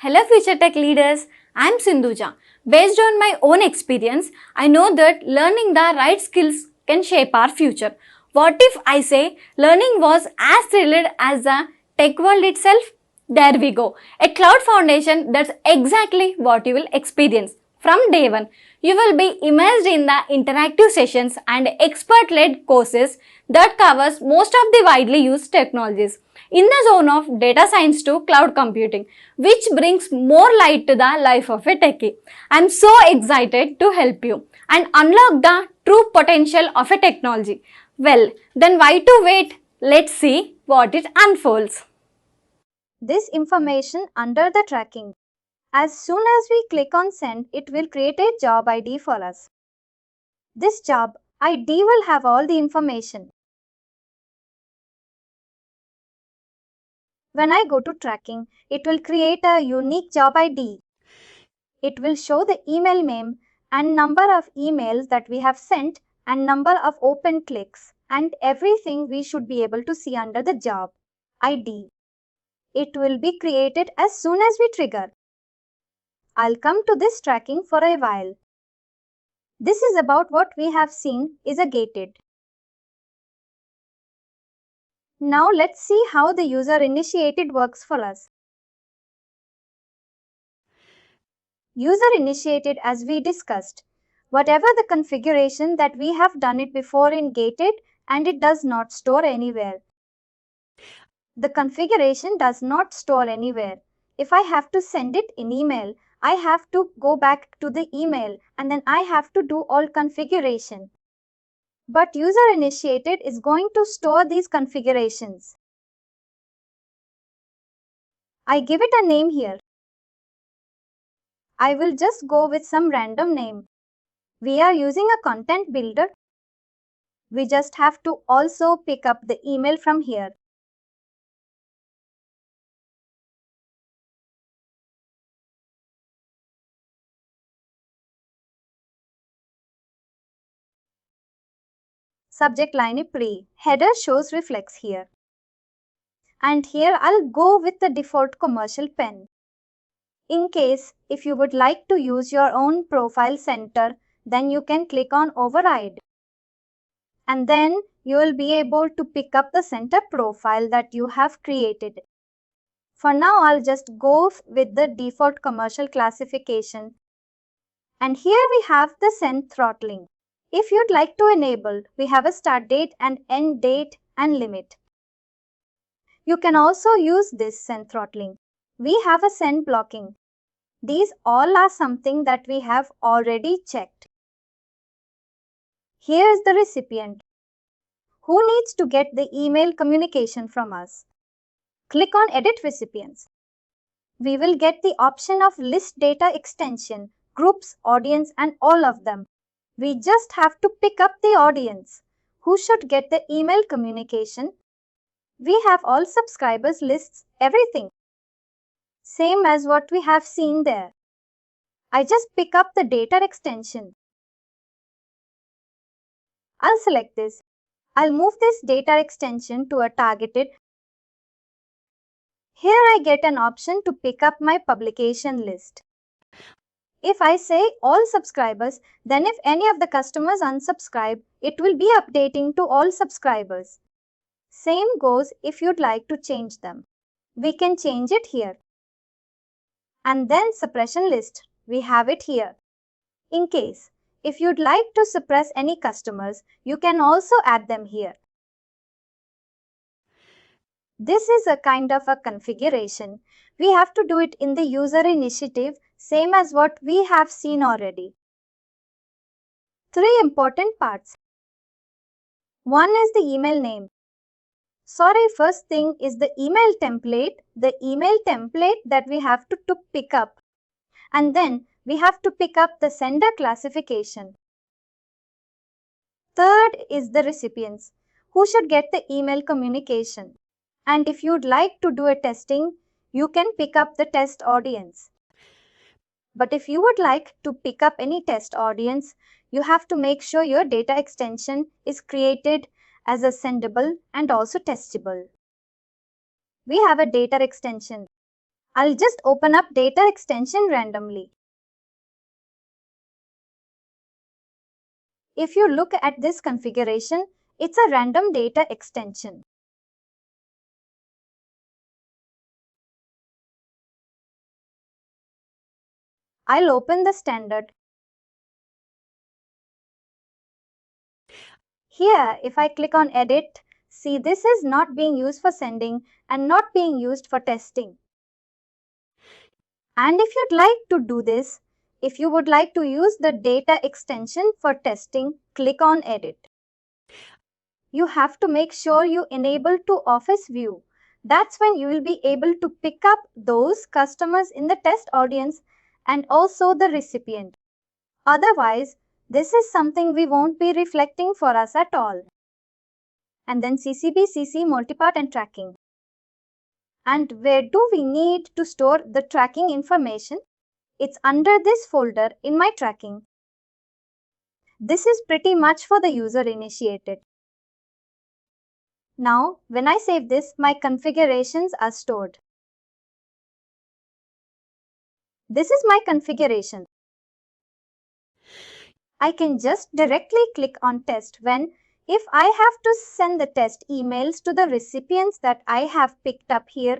Hello future tech leaders, I'm Sindhuja. Based on my own experience, I know that learning the right skills can shape our future. What if I say learning was as thrilled as the tech world itself? There we go. A cloud foundation, that's exactly what you will experience. From day one, you will be immersed in the interactive sessions and expert-led courses that covers most of the widely used technologies in the zone of data science to cloud computing, which brings more light to the life of a techie. I'm so excited to help you and unlock the true potential of a technology. Well, then why to wait? Let's see what it unfolds. This information under the tracking. As soon as we click on send, it will create a job ID for us. This job ID will have all the information. When I go to tracking, it will create a unique job ID. It will show the email name and number of emails that we have sent and number of open clicks and everything we should be able to see under the job ID. It will be created as soon as we trigger. I'll come to this tracking for a while. This is about what we have seen is a gated. Now let's see how the user initiated works for us. User initiated, as we discussed. Whatever the configuration that we have done it before in gated, and it does not store anywhere. The configuration does not store anywhere. If I have to send it in email, I have to go back to the email and then I have to do all configuration. But user initiated is going to store these configurations. I give it a name here. I will just go with some random name. We are using a content builder. We just have to also pick up the email from here. Subject line pre. Header shows reflex here. And here I'll go with the default commercial pen. In case if you would like to use your own profile center, then you can click on override. And then you will be able to pick up the center profile that you have created. For now, I'll just go with the default commercial classification. And here we have the send throttling. If you'd like to enable, we have a start date and end date and limit. You can also use this send throttling. We have a send blocking. These all are something that we have already checked. Here is the recipient. Who needs to get the email communication from us? Click on Edit Recipients. We will get the option of list data extension, groups, audience and all of them. We just have to pick up the audience. Who should get the email communication? We have all subscribers lists, everything. Same as what we have seen there. I just pick up the data extension. I'll select this. I'll move this data extension to a targeted. Here I get an option to pick up my publication list. If I say all subscribers, then if any of the customers unsubscribe, it will be updating to all subscribers. Same goes if you'd like to change them. We can change it here. And then suppression list, we have it here. In case, if you'd like to suppress any customers, you can also add them here. This is a kind of a configuration. We have to do it in the user initiative, same as what we have seen already. 3 important parts. One is the email name. Sorry, first thing is the email template. The email template that we have to pick up. And then we have to pick up the sender classification. Third is the recipients, who should get the email communication. And if you'd like to do a testing, you can pick up the test audience. But if you would like to pick up any test audience, you have to make sure your data extension is created as a sendable and also testable. We have a data extension. I'll just open up data extension randomly. If you look at this configuration, it's a random data extension. I'll open the standard. Here, if I click on edit, see this is not being used for sending and not being used for testing. And if you'd like to do this, if you would like to use the data extension for testing, click on edit. You have to make sure you enable to Office view. That's when you will be able to pick up those customers in the test audience and also the recipient. Otherwise, this is something we won't be reflecting for us at all. And then CCB, CC, multipart and tracking. And where do we need to store the tracking information? It's under this folder in my tracking. This is pretty much for the user initiated. Now, when I save this, my configurations are stored. This is my configuration. I can just directly click on test when if I have to send the test emails to the recipients that I have picked up here.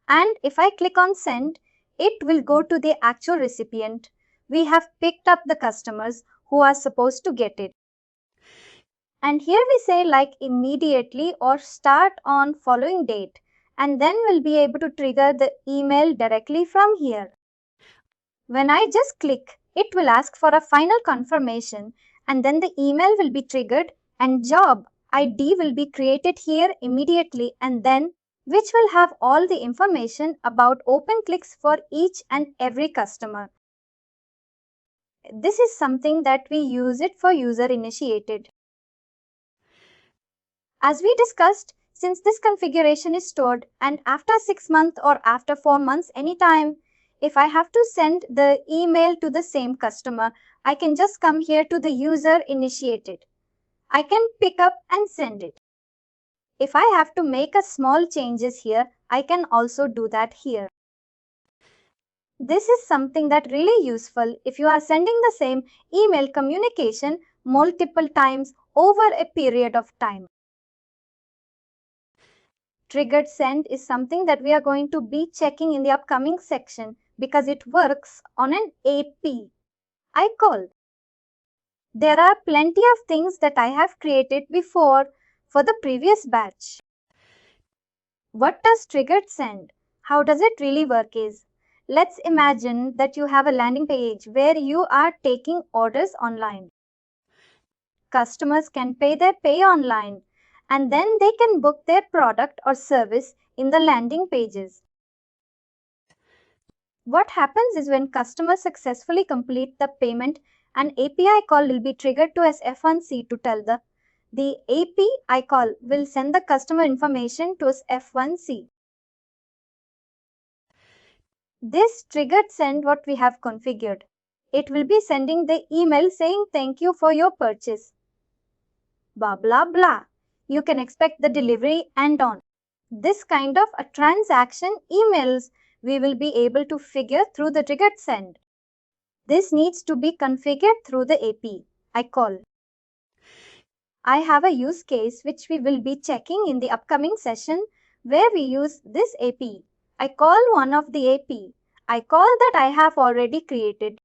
And if I click on send, it will go to the actual recipient. We have picked up the customers who are supposed to get it. And here we say like immediately or start on following date, and then we'll be able to trigger the email directly from here. When I just click, it will ask for a final confirmation and then the email will be triggered and job ID will be created here immediately, and then which will have all the information about open clicks for each and every customer. This is something that we use it for user initiated. As we discussed, since this configuration is stored and after 6 months or after 4 months anytime, if I have to send the email to the same customer, I can just come here to the user initiated. I can pick up and send it. If I have to make a small changes here, I can also do that here. This is something that really useful if you are sending the same email communication multiple times over a period of time. Triggered send is something that we are going to be checking in the upcoming section because it works on an AP. I call. There are plenty of things that I have created before for the previous batch. What does triggered send? How does it really work is, let's imagine that you have a landing page where you are taking orders online. Customers can pay their pay online and then they can book their product or service in the landing pages. What happens is when customers successfully complete the payment, an API call will be triggered to SFMC to tell the API call will send the customer information to F1C. This triggered send what we have configured. It will be sending the email saying thank you for your purchase. Blah blah blah. You can expect the delivery and on. This kind of a transaction emails we will be able to figure through the triggered send. This needs to be configured through the API call. I have a use case which we will be checking in the upcoming session where we use this API. I call one of the API call that I have already created.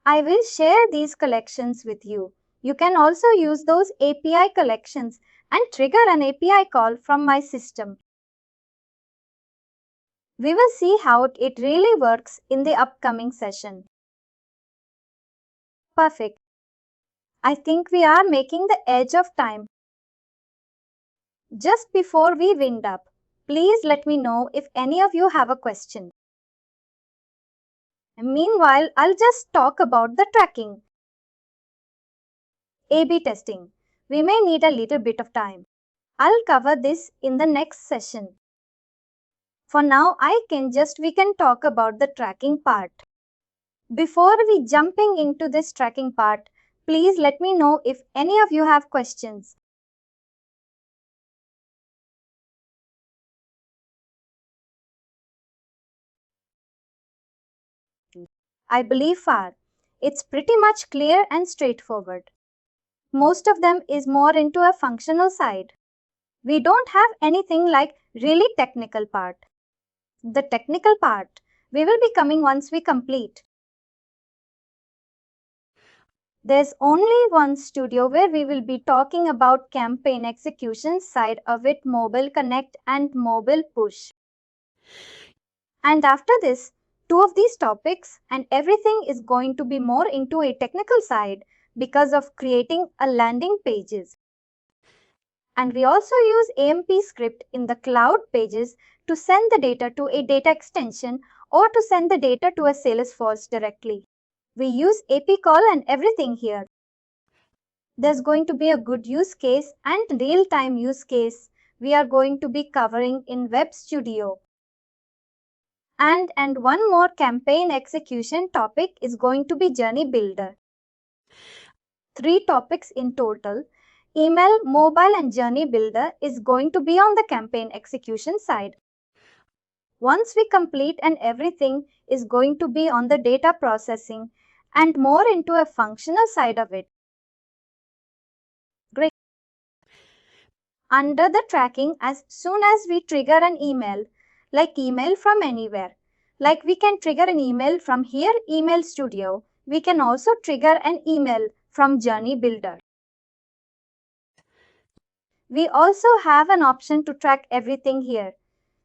I will share these collections with you. You can also use those API collections and trigger an API call from my system. We will see how it really works in the upcoming session. Perfect. I think we are making the edge of time. Just before we wind up, please let me know if any of you have a question. Meanwhile, I'll just talk about the tracking. A/B testing. We may need a little bit of time. I'll cover this in the next session. For now, we can talk about the tracking part. Before we jumping into this tracking part, please let me know if any of you have questions. I believe far. It's pretty much clear and straightforward. Most of them is more into a functional side. We don't have anything like really technical part. The technical part we will be coming once we complete. There's only one studio where we will be talking about campaign execution side of it, mobile connect and mobile push. And after this, two of these topics and everything is going to be more into a technical side because of creating a landing pages. And we also use AMP script in the cloud pages to send the data to a data extension or to send the data to a Salesforce directly. We use AP call and everything here. There's going to be a good use case and real-time use case we are going to be covering in Web Studio. And one more campaign execution topic is going to be Journey Builder. 3 topics in total. Email, mobile and Journey Builder is going to be on the campaign execution side. Once we complete and everything is going to be on the data processing and more into a functional side of it. Great. Under the tracking, as soon as we trigger an email, like email from anywhere, like we can trigger an email from here, Email Studio, we can also trigger an email from Journey Builder. We also have an option to track everything here.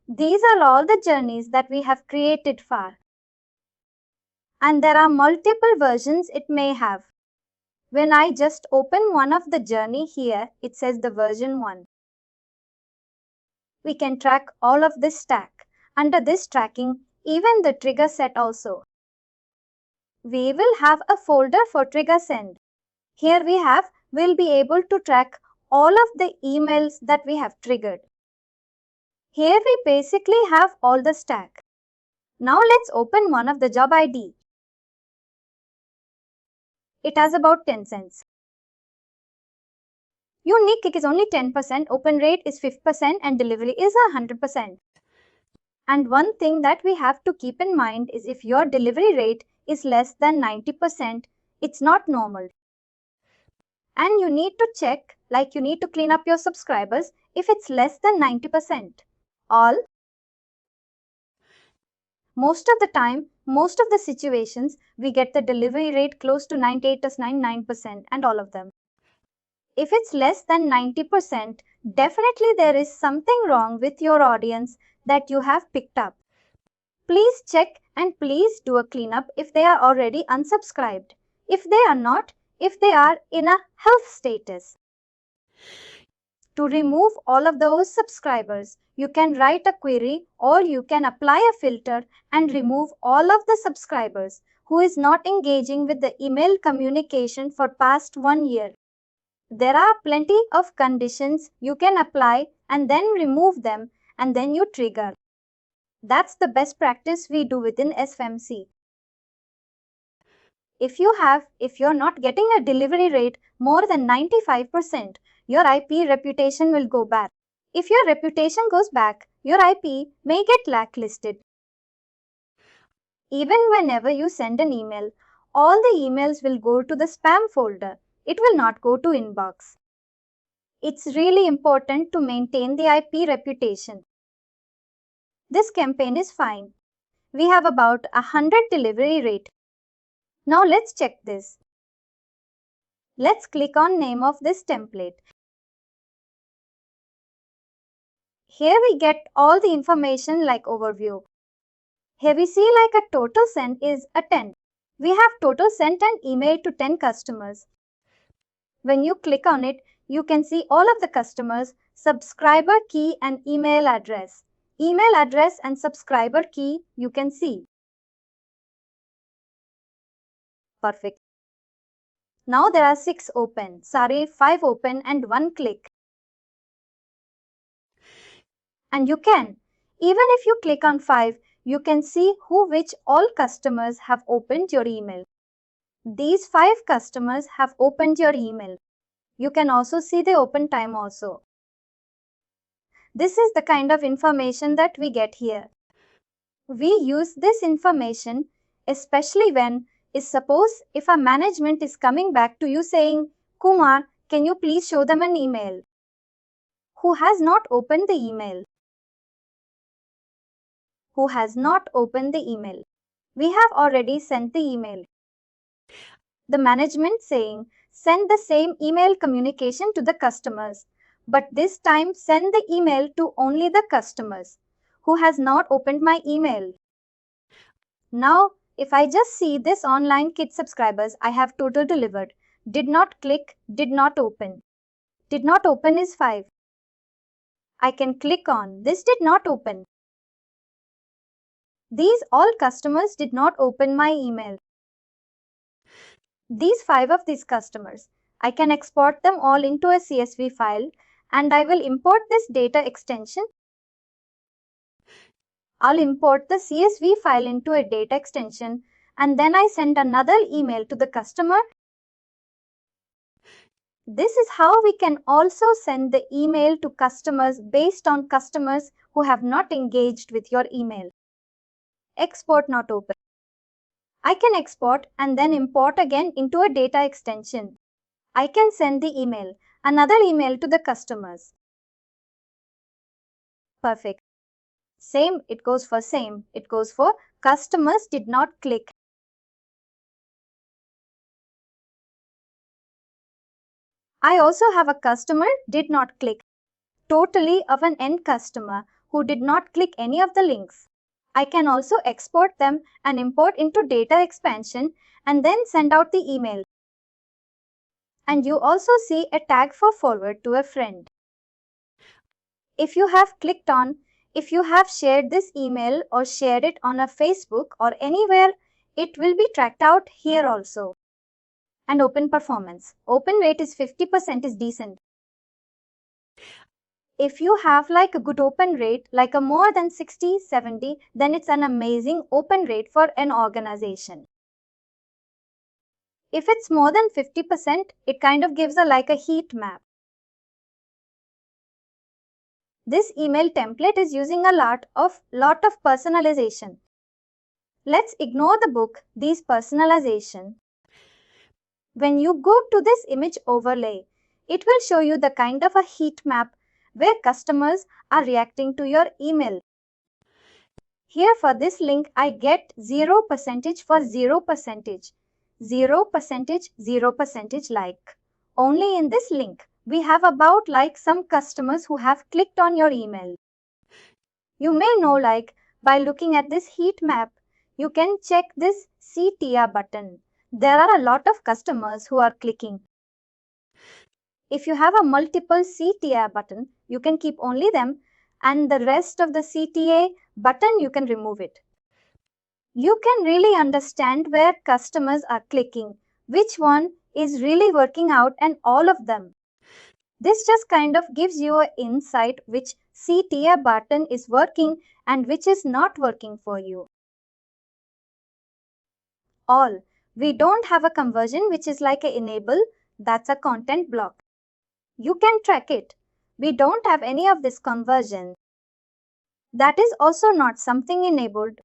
These are all the journeys that we have created for. And there are multiple versions it may have. When I just open one of the journey here, it says the version 1. We can track all of this stack. Under this tracking, even the trigger set also. We will have a folder for trigger send. Here we'll be able to track all of the emails that we have triggered. Here we basically have all the stack. Now let's open one of the job ID. It has about 10 cents. Unique kick is only 10%, open rate is 50% and delivery is 100%. And one thing that we have to keep in mind is if your delivery rate is less than 90%, it's not normal. And you need to check, like you need to clean up your subscribers if it's less than 90%. All. Most of the time, most of the situations, we get the delivery rate close to 98 to 99% and all of them. If it's less than 90%, definitely there is something wrong with your audience that you have picked up. Please check and please do a cleanup if they are already unsubscribed. If they are not, if they are in a health status. To remove all of those subscribers, you can write a query or you can apply a filter and remove all of the subscribers who is not engaging with the email communication for past 1 year. There are plenty of conditions you can apply and then remove them and then you trigger. That's the best practice we do within SFMC. If you're not getting a delivery rate more than 95%, your IP reputation will go back. If your reputation goes back, your IP may get blacklisted. Even whenever you send an email, all the emails will go to the spam folder. It will not go to inbox. It's really important to maintain the IP reputation. This campaign is fine. We have about 100 delivery rate. Now let's check this. Let's click on name of this template. Here we get all the information like overview. Here we see like a total sent is a 10. We have total sent an email to 10 customers. When you click on it, you can see all of the customers, subscriber key and email address. Email address and subscriber key you can see. Perfect. Now there are 6 open, 5 open and 1 click. And you can, even if you click on 5, you can see which all customers have opened your email. These 5 customers have opened your email. You can also see the open time also. This is the kind of information that we get here. We use this information Especially when, is suppose if a management is coming back to you saying, Kumar, can you please show them an email? Who has not opened the email? Who has not opened the email? We have already sent the email. The management saying, send the same email communication to the customers, but this time send the email to only the customers. Who has not opened my email? Now, if I just see this online kit subscribers, I have total delivered. Did not click, did not open. Did not open is 5. I can click on this did not open. These all customers did not open my email. These 5 of these customers, I can export them all into a CSV file and I will import this data extension. I'll import the CSV file into a data extension and then I send another email to the customer. This is how we can also send the email to customers based on customers who have not engaged with your email. Export not open. I can export and then import again into a data extension. I can send the email, another email to the customers. Perfect. Same, it goes for customers did not click. I also have a customer did not click. Totally of an end customer who did not click any of the links. I can also export them and import into data expansion and then send out the email. And you also see a tag for forward to a friend. If you have clicked on, if you have shared this email or shared it on a Facebook or anywhere, it will be tracked out here also. And open performance. Open rate is 50% is decent. If you have like a good open rate, like a more than 60, 70, then it's an amazing open rate for an organization. If it's more than 50%, it kind of gives like a heat map. This email template is using a lot of personalization. Let's ignore the book, these personalization. When you go to this image overlay, it will show you the kind of a heat map where customers are reacting to your email. Here for this link, I get 0% for 0%, 0%, 0% like. Only in this link, we have about like some customers who have clicked on your email. You may know like by looking at this heat map, you can check this CTR button. There are a lot of customers who are clicking. If you have a multiple CTA button, you can keep only them and the rest of the CTA button you can remove it. You can really understand where customers are clicking, which one is really working out and all of them. This just kind of gives you an insight which CTA button is working and which is not working for you. All. We don't have a conversion which is like a enable, that's a content block. You can track it. We don't have any of this conversion. That is also not something enabled.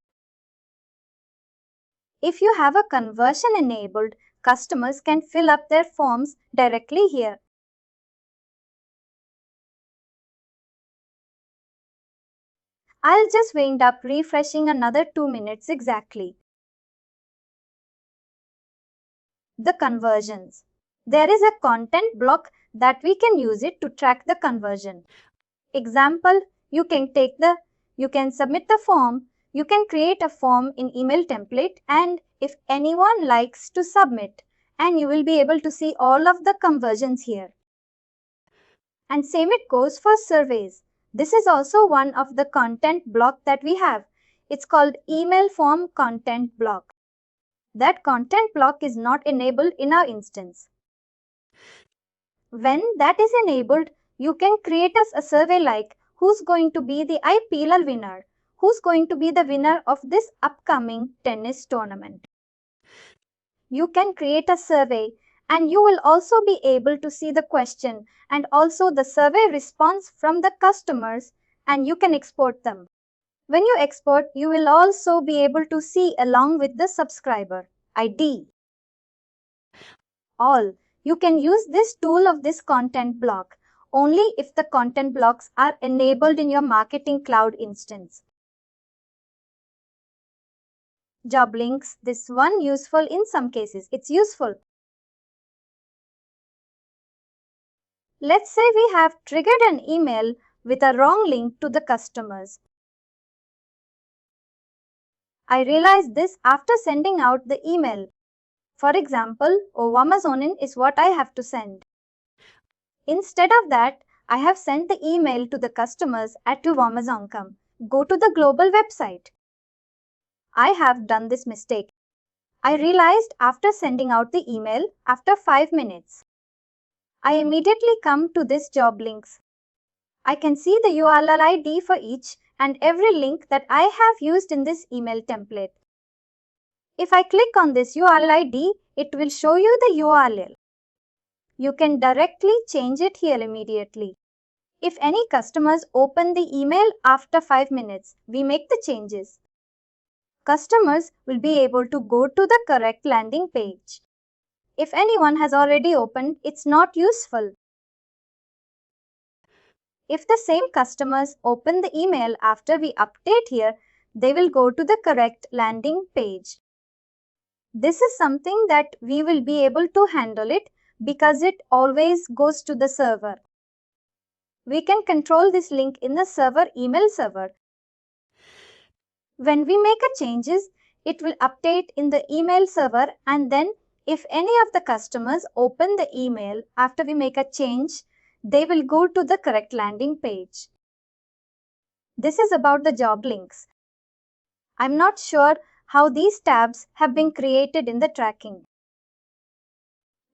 If you have a conversion enabled, customers can fill up their forms directly here. I'll just wind up refreshing another 2 minutes exactly. The conversions. There is a content block that we can use it to track the conversion. Example, you can submit the form, you can create a form in email template and if anyone likes to submit and you will be able to see all of the conversions here. And same it goes for surveys. This is also one of the content block that we have. It's called email form content block. That content block is not enabled in our instance. When that is enabled, you can create us a survey like who's going to be the IPL winner, who's going to be the winner of this upcoming tennis tournament. You can create a survey and you will also be able to see the question and also the survey response from the customers and you can export them. When you export, you will also be able to see along with the subscriber ID. All. You can use this tool of this content block only if the content blocks are enabled in your Marketing Cloud instance. Job links. This one useful in some cases. It's useful. Let's say we have triggered an email with a wrong link to the customers. I realized this after sending out the email. For example, Amazon is what I have to send. Instead of that, I have sent the email to the customers at Amazon.com. Go to the global website. I have done this mistake. I realized after sending out the email after 5 minutes. I immediately come to this job links. I can see the URL ID for each and every link that I have used in this email template. If I click on this URL ID, it will show you the URL. You can directly change it here immediately. If any customers open the email after 5 minutes, we make the changes. Customers will be able to go to the correct landing page. If anyone has already opened, it's not useful. If the same customers open the email after we update here, they will go to the correct landing page. This is something that we will be able to handle it because it always goes to the server. We can control this link in the server email server. When we make a changes, it will update in the email server, and then if any of the customers open the email after we make a change, they will go to the correct landing page. This is about the job links. I'm not sure how these tabs have been created in the tracking.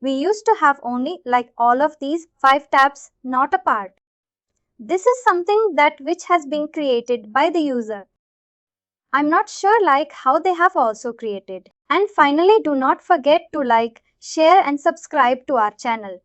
We used to have only like all of these 5 tabs, not a part. This is something that which has been created by the user. I'm not sure like how they have also created. And finally, do not forget to like, share and subscribe to our channel.